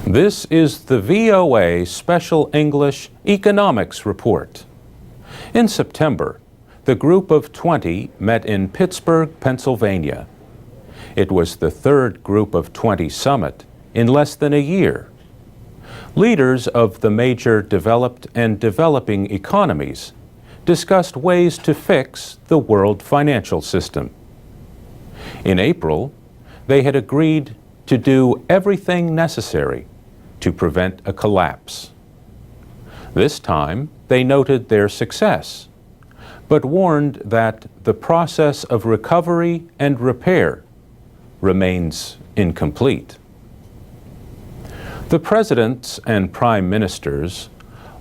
This is the VOA Special English Economics Report. In September, the Group of 20 met in Pittsburgh, Pennsylvania. It was the third Group of 20 summit in less than a year. Leaders of the major developed and developing economies discussed ways to fix the world financial system. In April, they had agreed to do everything necessary to prevent a collapse. This time, they noted their success, but warned that the process of recovery and repair remains incomplete. The presidents and prime ministers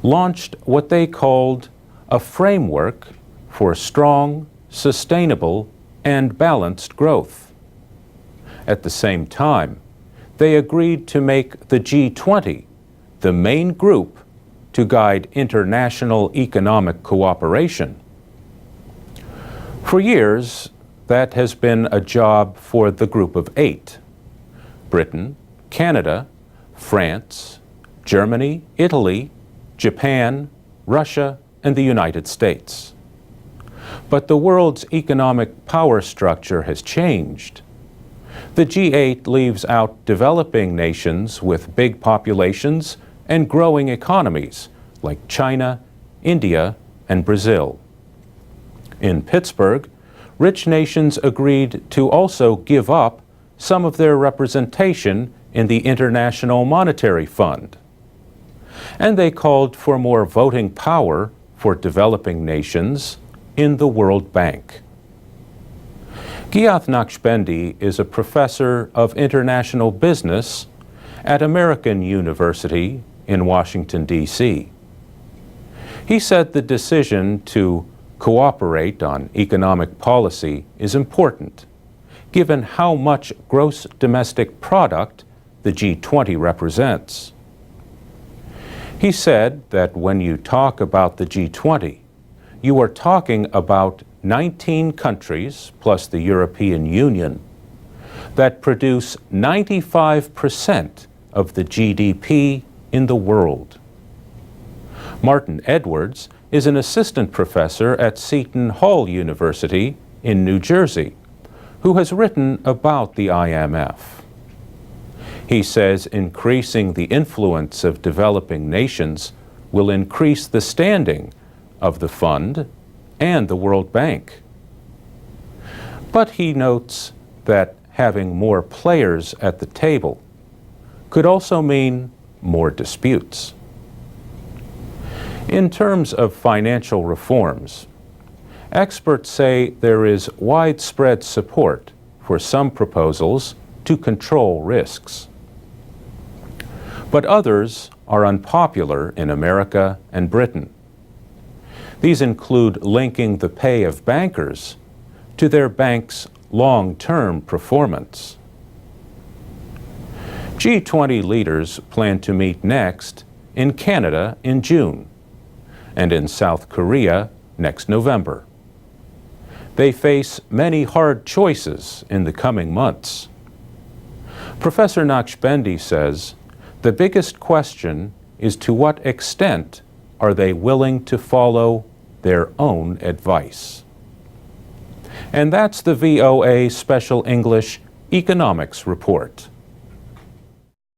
launched what they called a framework for strong, sustainable, and balanced growth. At the same time, they agreed to make the G20 the main group to guide international economic cooperation. For years, that has been a job for the Group of 8: Britain, Canada, France, Germany, Italy, Japan, Russia, and the United States. But the world's economic power structure has changed. The G8 leaves out developing nations with big populations and growing economies like China, India, and Brazil. In Pittsburgh, rich nations agreed to also give up some of their representation in the International Monetary Fund. And they called for more voting power for developing nations in the World Bank. Giath Naqshbandi is a professor of international business at American University in Washington, D.C. He said the decision to cooperate on economic policy is important, given how much gross domestic product the G20 represents. He said that when you talk about the G20, you are talking about 19 countries, plus the European Union, that produce 95% of the GDP in the world. Martin Edwards is an assistant professor at Seton Hall University in New Jersey, who has written about the IMF. He says increasing the influence of developing nations will increase the standing of the fund and the World Bank. But he notes that having more players at the table could also mean more disputes. In terms of financial reforms, experts say there is widespread support for some proposals to control risks. But others are unpopular in America and Britain. These include linking the pay of bankers to their bank's long-term performance. G20 leaders plan to meet next in Canada in June and in South Korea next November. They face many hard choices in the coming months. Professor Naqshbandi says the biggest question is to what extent are they willing to follow their own advice? And that's the VOA Special English Economics Report.